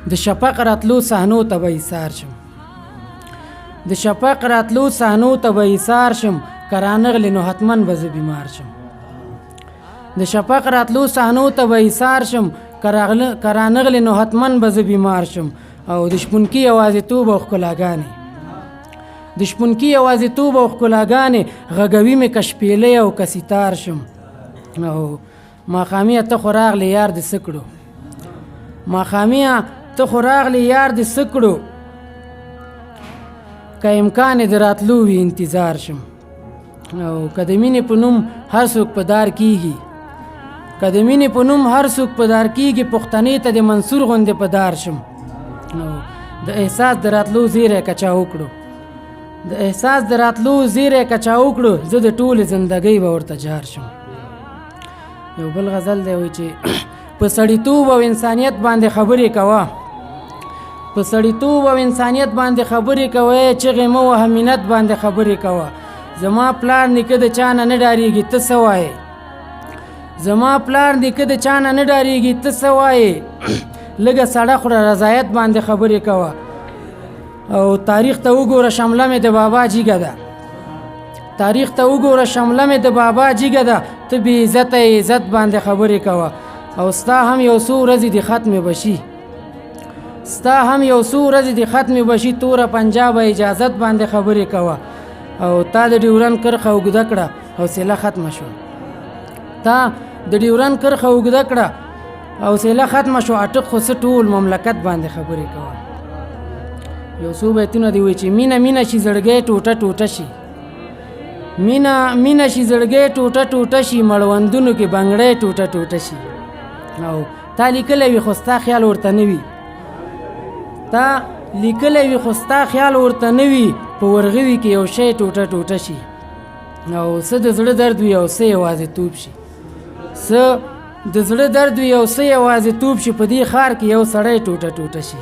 د شفق راتلو صحنو ته به ایثار شم د شفق راتلو صحنو ته به ایثار شم که رانغلې نو حتماً به زه بیمار شم د شفق راتلو صحنو ته به ایثار شم که رانغلې نو حتماً به زه بیمار شم او د شپونکي یوازیتوب او ښکلاګانې د شپونکي یوازیتوب او ښکلاګانې غږوي مې که شپېلۍ او که سیتار شم او ماښامیه ته خو راغلې یار دې څه کړو ماښامیه ته خو راغلې یار دې څه کړو که امکان یې د راتلو وي انتظار شم او که د مینې په نوم هر څوک په دار کېږي که د مینې په نوم هر څوک په دار کېږي پښتنې ته د منصور غوندې په دار شم او د احساس د راتلو زیری که چا وکړو د احساس د راتلو زیری که چا وکړو زه د ټولې زندګۍ به ورته جار شم یو بل غزل دی وایي چې په سړیتوب او انسانیت باندې خبرې کوه په سړیتوب او انسانیت باندې خبرې کوه چغې مه وهه مینت باندې خبرې کوه زما پلار نیکه د چا نه ډارېږي ته څه وایې زما پلار نیکه د چا نه ډارېږي ته څه وایې لږه سړه خوره رضایت باندې خبرې کوه او تاریخ ته وګوره شمله مې د بابا جیګه ده تاریخ ته وګوره شمله مې د بابا جیګه ده ته بې عزته عزت باندې خبرې کوه او ستا هم یو څو ورځې دې ختمې بشي ستا هم یو څو ورځې دې ختمې بشي توره پنجابه اجازت باندې خبرې کوه او تا د ډیورن کرښه اوږده کړه حوصله ختمه شو تا د ډیورن کرښه اوږده کړه حوصله ختمه شو اټک خو څه ټول مملکت باندې خبرې کوه یو څو بیتونه دی وایي چې مینه مینه شي زړګی ټوټه ټوټه شي مینه مینه شي زړګی ټوټه ټوټه شي مړوندونو کې بنګړی ټوټه ټوټه شي او تا لیکلی وي خو ستا خیال ورته نه وي تا لیکلی وي خو ستا خیال ورته نه وي په ورغوي کې یو شی ټوټه ټوټه شي او څه د زړه درد وي او څه یوازیتوب شي څه د زړه درد وي او څه یوازیتوب شي په دې ښار کې یو سړی ټوټه ټوټه شي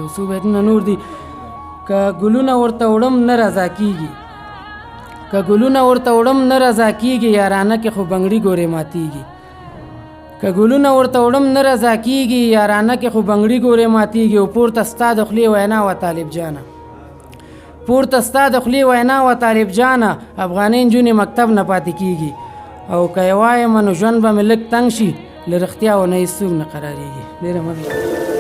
یو څو بیتونه نور دي که ګلونه ورته وړم نه رضا کېږي که ګلونه ورته وړم نه رضا کېږي یارانه کې خو بنګړي ګورې ماتېږي که ګلونه ورته وړم نه رضا کېږي یارانه کې خو بنګړي ګورې ماتېږي او پورته ستا د خولې وینا وه طالب جانه پورته ستا د خولې وینا وه طالب جانه افغانۍ نجونې مکتب نه پاتې کېږي او که یې وایم نو ژوند به مې لږ تنګ شي له رښتیاو نه هېڅ څوک نه قرارېږي ډېره مننه